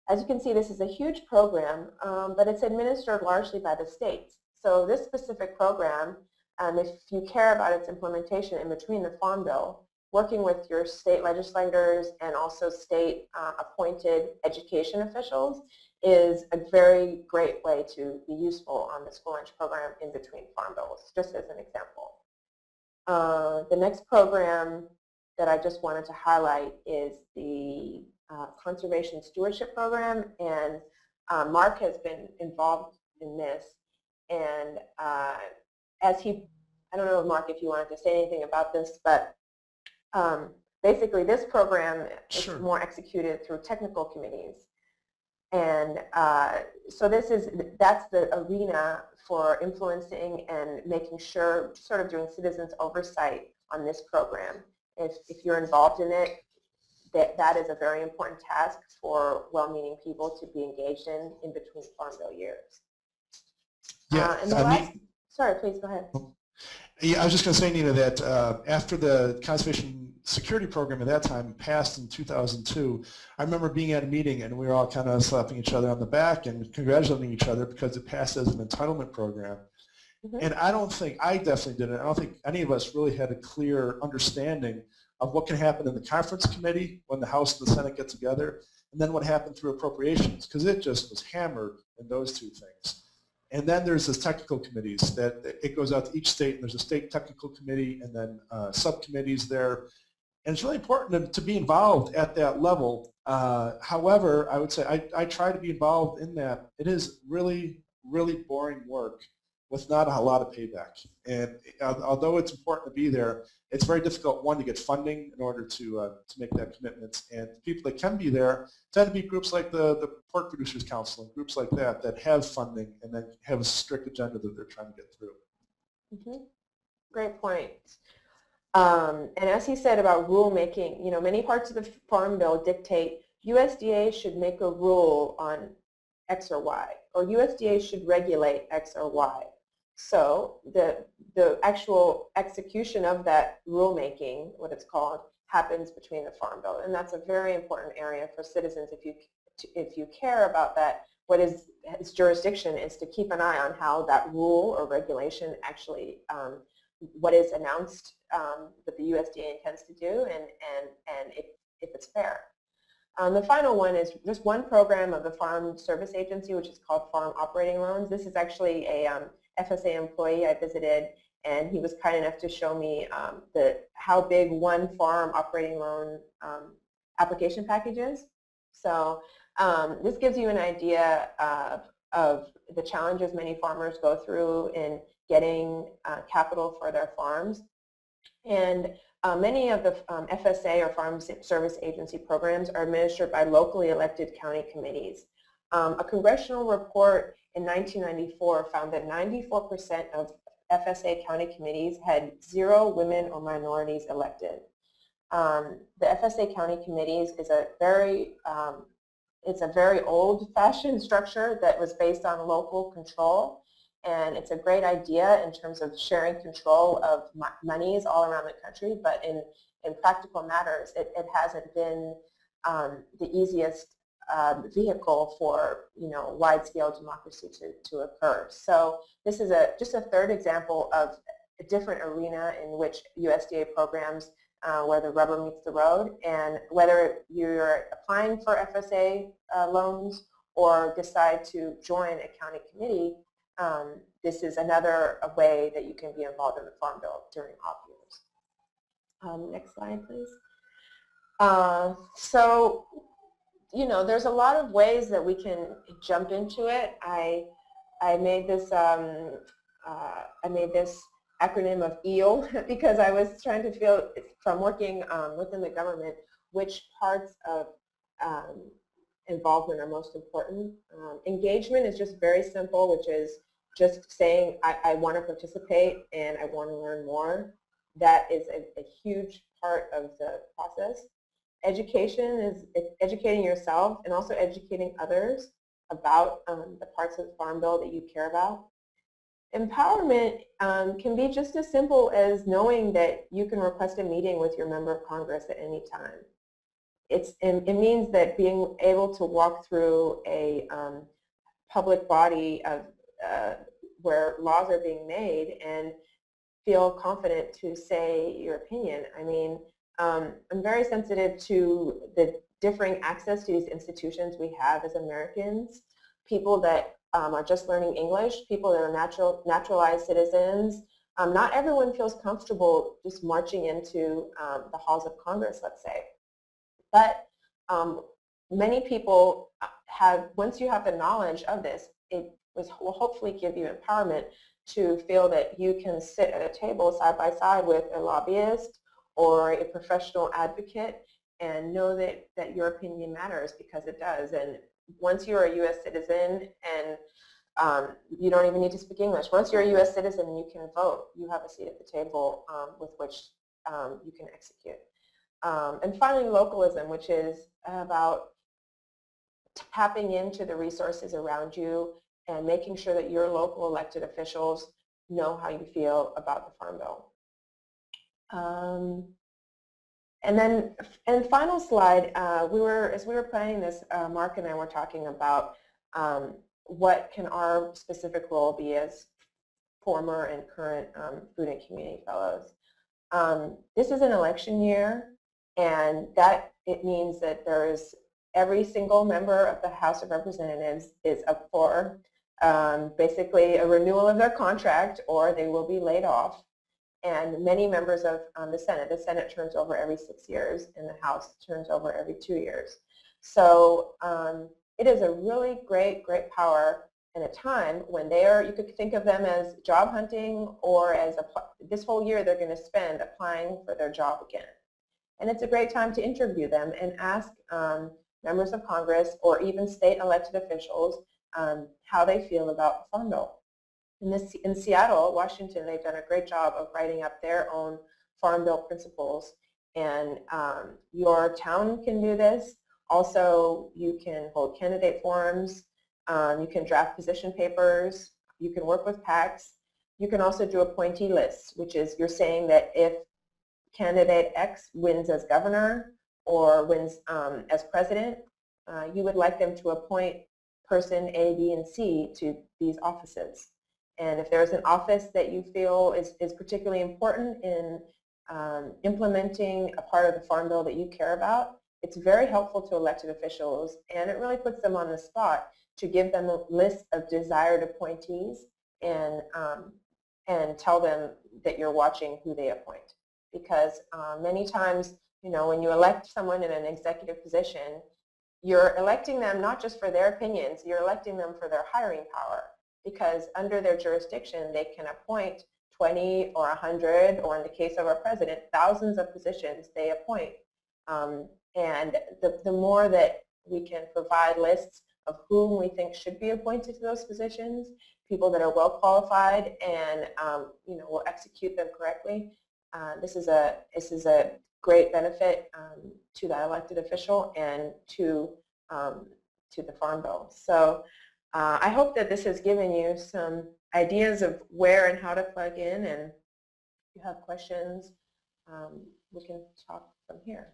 As you can see, this is a huge program, but it's administered largely by the states. So this specific program, if you care about its implementation in between the Farm Bill, working with your state legislators and also state appointed education officials is a very great way to be useful on the school lunch program in between Farm Bills, just as an example. The next program that I just wanted to highlight is the Conservation Stewardship Program, and Mark has been involved in this. And I don't know, Mark, if you wanted to say anything about this, but basically this program is more executed through technical committees. And so that's the arena for influencing and making sure, sort of doing citizens oversight on this program. If you're involved in it, that is a very important task for well-meaning people to be engaged in between Farm Bill years. Yeah, and the last, sorry, please go ahead. Yeah, I was just going to say, Nina, that after the Conservation Security Program at that time passed in 2002, I remember being at a meeting and we were all kind of slapping each other on the back and congratulating each other because it passed as an entitlement program. Mm-hmm. And I definitely didn't. I don't think any of us really had a clear understanding of what can happen in the conference committee when the House and the Senate get together, and then what happened through appropriations, because it just was hammered in those two things. And then there's this technical committees that it goes out to each state, and there's a state technical committee and then subcommittees there. And it's really important to be involved at that level. However, I would say I try to be involved in that. It is really, really boring work. with not a lot of payback. And although it's important to be there, it's very difficult, one, to get funding in order to make that commitment. And people that can be there tend to be groups like the Pork Producers Council and groups like that that have funding and then have a strict agenda that they're trying to get through. Mm-hmm. Great point. And as he said about rulemaking, you know, many parts of the Farm Bill dictate USDA should make a rule on X or Y, or USDA should regulate X or Y. So the actual execution of that rulemaking, what it's called, happens between the Farm Bill, and that's a very important area for citizens. If you care about that, what is its jurisdiction is to keep an eye on how that rule or regulation actually, what is announced that the USDA intends to do, and if it's fair. The final one is just one program of the Farm Service Agency, which is called Farm Operating Loans. This is actually a FSA employee I visited, and he was kind enough to show me how big one farm operating loan application package is. So this gives you an idea of the challenges many farmers go through in getting capital for their farms. And many of the FSA or Farm Service Agency programs are administered by locally elected county committees. A congressional report in 1994 found that 94% of FSA county committees had 0 women or minorities elected. The FSA county committees is it's a very old-fashioned structure that was based on local control. And it's a great idea in terms of sharing control of monies all around the country, but in practical matters, it hasn't been the easiest vehicle for, you know, wide-scale democracy to occur. So this is just a third example of a different arena in which USDA programs where the rubber meets the road, and whether you're applying for FSA loans or decide to join a county committee, this is another way that you can be involved in the Farm Bill during off years. Next slide, please. So, you know, there's a lot of ways that we can jump into it. I made this acronym of EEL because I was trying to feel from working within the government which parts of involvement are most important. Engagement is just very simple, which is just saying I want to participate and I want to learn more. That is a huge part of the process. Education is educating yourself and also educating others about the parts of the Farm Bill that you care about. Empowerment can be just as simple as knowing that you can request a meeting with your member of Congress at any time. It means that being able to walk through a public body of where laws are being made and feel confident to say your opinion. I mean, I'm very sensitive to the differing access to these institutions we have as Americans, people that are just learning English, people that are naturalized citizens. Not everyone feels comfortable just marching into the halls of Congress, let's say. But many people have, once you have the knowledge of this, it will hopefully give you empowerment to feel that you can sit at a table side by side with a lobbyist or a professional advocate and know that your opinion matters, because it does. And once you're a U.S. citizen, and you don't even need to speak English, once you're a U.S. citizen and you can vote, you have a seat at the table with which you can execute. And finally, localism, which is about tapping into the resources around you and making sure that your local elected officials know how you feel about the Farm Bill. And final slide, as we were planning this, Mark and I were talking about what can our specific role be as former and current Food and Community Fellows. This is an election year, and that it means that there is every single member of the House of Representatives is up for basically a renewal of their contract, or they will be laid off. And many members of the Senate turns over every 6 years, and the House turns over every 2 years. So it is a really great power in a time when they are, you could think of them as job hunting, or as this whole year they're going to spend applying for their job again. And it's a great time to interview them and ask members of Congress or even state elected officials how they feel about the Farm Bill. In Seattle, Washington, they've done a great job of writing up their own Farm Bill principles, and your town can do this. Also, you can hold candidate forums, you can draft position papers, you can work with PACs, you can also do appointee lists, which is you're saying that if candidate X wins as governor or wins as president, you would like them to appoint person A, B, and C to these offices. And if there's an office that you feel is particularly important in implementing a part of the Farm Bill that you care about, it's very helpful to elected officials, and it really puts them on the spot to give them a list of desired appointees and tell them that you're watching who they appoint. Because many times, you know, when you elect someone in an executive position, you're electing them not just for their opinions, you're electing them for their hiring power. Because under their jurisdiction, they can appoint 20 or 100, or in the case of our president, thousands of positions they appoint. And the more that we can provide lists of whom we think should be appointed to those positions, people that are well qualified and you know, will execute them correctly, this is a great benefit to that elected official and to the Farm Bill. So I hope that this has given you some ideas of where and how to plug in, and if you have questions, we can talk from here.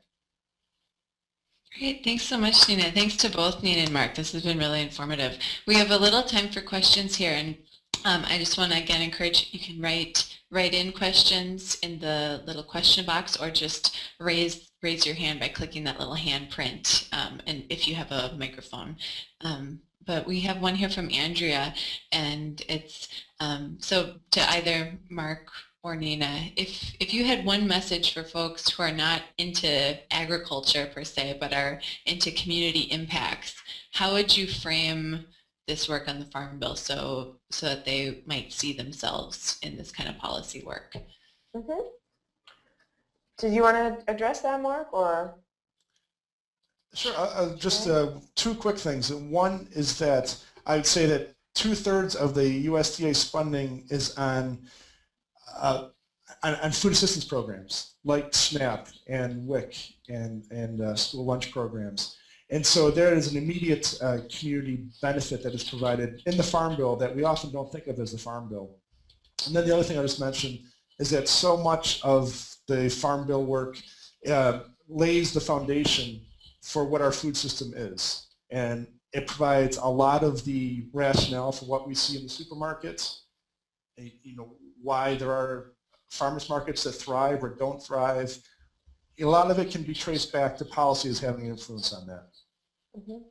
Great, thanks so much, Nina. Thanks to both Nina and Mark. This has been really informative. We have a little time for questions here, and I just want to again encourage you can write in questions in the little question box, or just raise your hand by clicking that little hand print, and if you have a microphone. But we have one here from Andrea, and it's so to either Mark or Nina, if you had one message for folks who are not into agriculture per se, but are into community impacts, how would you frame this work on the Farm Bill so that they might see themselves in this kind of policy work? Mm-hmm. Did you want to address that, Mark, or? Sure. Just two quick things. One is that I would say that 2/3 of the USDA funding is on food assistance programs like SNAP and WIC and school lunch programs. And so there is an immediate community benefit that is provided in the Farm Bill that we often don't think of as the Farm Bill. And then the other thing I just mentioned is that so much of the Farm Bill work lays the foundation for what our food system is. And it provides a lot of the rationale for what we see in the supermarkets, you know, why there are farmers markets that thrive or don't thrive. A lot of it can be traced back to policies having an influence on that. Mm-hmm.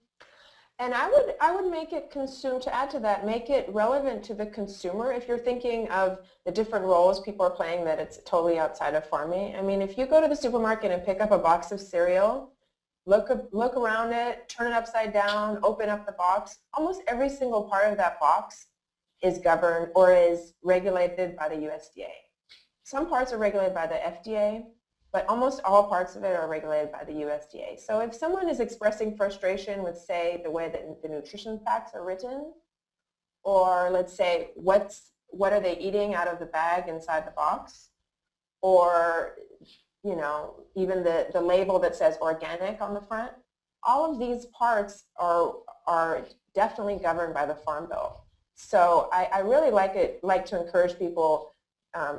And I would make it to add to that, make it relevant to the consumer. If you're thinking of the different roles people are playing that it's totally outside of farming. I mean, if you go to the supermarket and pick up a box of cereal, look around it, turn it upside down, open up the box, almost every single part of that box is governed or is regulated by the USDA. Some parts are regulated by the FDA, but almost all parts of it are regulated by the USDA. So if someone is expressing frustration with, say, the way that the nutrition facts are written, or let's say what are they eating out of the bag inside the box, or you know, even the label that says organic on the front, all of these parts are definitely governed by the Farm Bill. So I really like to encourage people,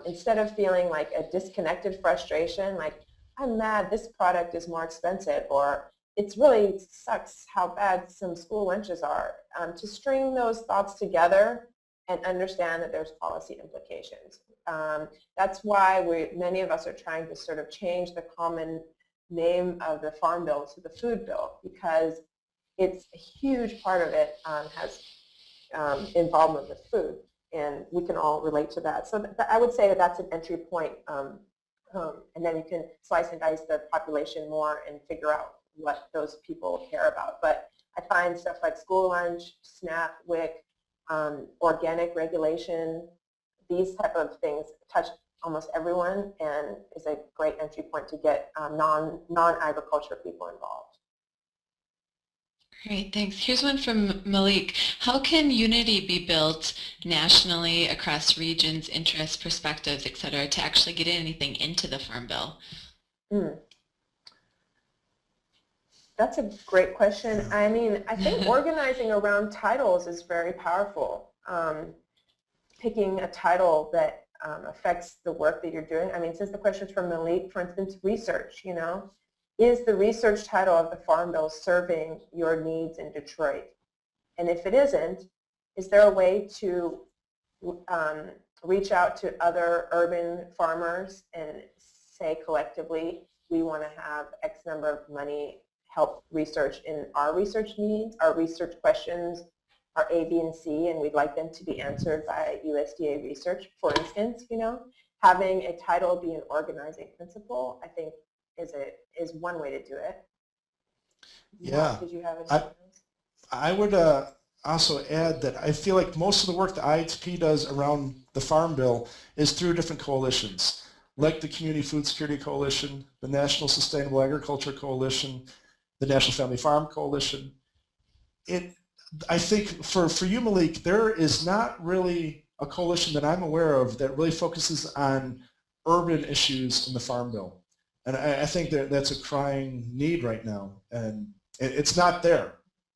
instead of feeling like a disconnected frustration, like I'm mad this product is more expensive, or it's really sucks how bad some school lunches are, to string those thoughts together and understand that there's policy implications. That's why many of us are trying to sort of change the common name of the Farm Bill to the Food Bill, because it's a huge part of it has involvement with food, and we can all relate to that. So I would say that that's an entry point, and then you can slice and dice the population more and figure out what those people care about. But I find stuff like school lunch, SNAP, WIC, organic regulation, these type of things touch almost everyone and is a great entry point to get non-agriculture people involved. Great, thanks. Here's one from Malik. How can unity be built nationally across regions, interests, perspectives, et cetera, to actually get anything into the Farm Bill? That's a great question. I mean, I think organizing around titles is very powerful. Picking a title that affects the work that you're doing. I mean, since the question is from Malik, for instance, research, you know, is the research title of the Farm Bill serving your needs in Detroit? And if it isn't, is there a way to reach out to other urban farmers and say collectively, we want to have X number of money help research in our research needs, our research questions are A, B, and C, and we'd like them to be answered by USDA research, for instance, you know. Having a title be an organizing principle, I think, is one way to do it. Yeah. Mark, did you have anything else? I would also add that I feel like most of the work that IATP does around the Farm Bill is through different coalitions, like the Community Food Security Coalition, the National Sustainable Agriculture Coalition, the National Family Farm Coalition. I think for you, Malik, there is not really a coalition that I'm aware of that really focuses on urban issues in the Farm Bill. And I think that's a crying need right now. And it's not there.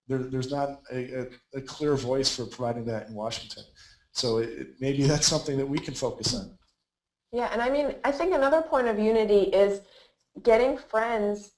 There's not a clear voice for providing that in Washington. So maybe that's something that we can focus on. Yeah, and I mean, I think another point of unity is getting friends,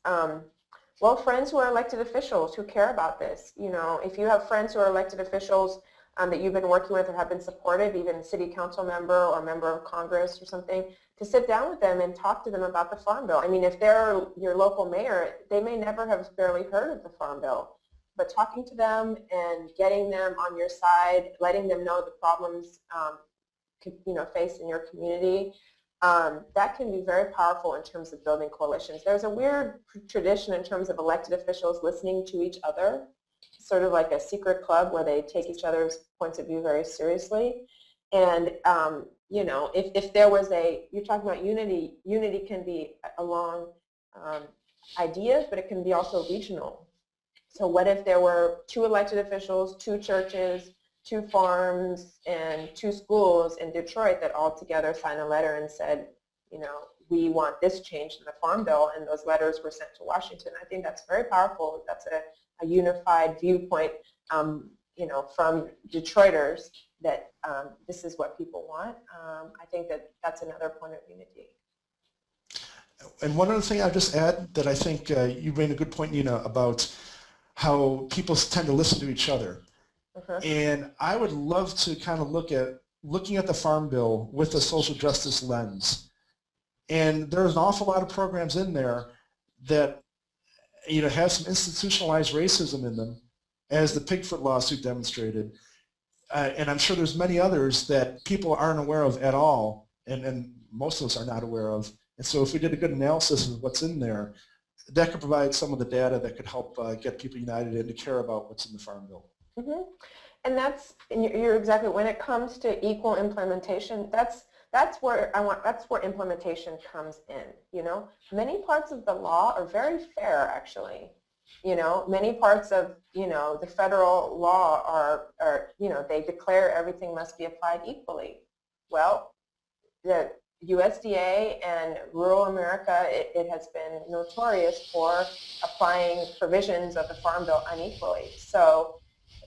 well, friends who are elected officials who care about this. You know, if you have friends who are elected officials that you've been working with or have been supportive, even a city council member or member of Congress or something, to sit down with them and talk to them about the Farm Bill. I mean, if they're your local mayor, they may never have barely heard of the Farm Bill, but talking to them and getting them on your side, letting them know the problems you know, faced in your community, that can be very powerful in terms of building coalitions. There's a weird tradition in terms of elected officials listening to each other, sort of like a secret club where they take each other's points of view very seriously. And you know, if there was you're talking about unity, unity can be along ideas, but it can be also regional. So what if there were 2 elected officials, 2 churches, 2 farms, and 2 schools in Detroit that all together signed a letter and said, you know, we want this changed in the Farm Bill, and those letters were sent to Washington. I think that's very powerful. That's a unified viewpoint, you know, from Detroiters that this is what people want. I think that's another point of unity. And one other thing I'll just add that I think you made a good point, Nina, about how people tend to listen to each other. And I would love to kind of looking at the Farm Bill with a social justice lens. And there's an awful lot of programs in there that, you know, have some institutionalized racism in them, as the Pigfoot lawsuit demonstrated. And I'm sure there's many others that people aren't aware of at all, and most of us are not aware of. And so if we did a good analysis of what's in there, that could provide some of the data that could help get people united and to care about what's in the Farm Bill. And you're exactly, when it comes to equal implementation, that's where implementation comes in. You know, many parts of the law are very fair, actually. You know, many parts of, you know, the federal law are, you know, they declare everything must be applied equally. Well, the USDA and rural America, it has been notorious for applying provisions of the Farm Bill unequally. So,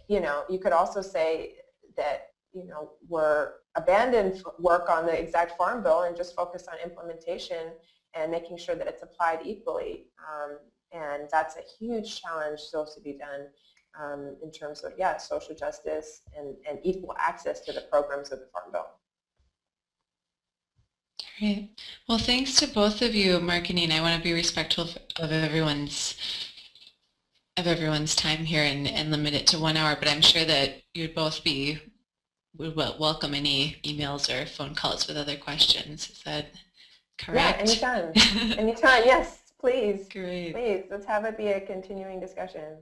you know, you could also say that, you know, we're abandoned work on the exact Farm Bill and just focus on implementation and making sure that it's applied equally. And that's a huge challenge still to be done in terms of, yeah, social justice and equal access to the programs of the Farm Bill. Great. Well, thanks to both of you, Mark and Nina. I want to be respectful of everyone's time here and limit it to 1 hour, but I'm sure that you'd both would welcome any emails or phone calls with other questions. Is that correct? Yeah, anytime. Anytime, yes, please. Great. Please, let's have it be a continuing discussion.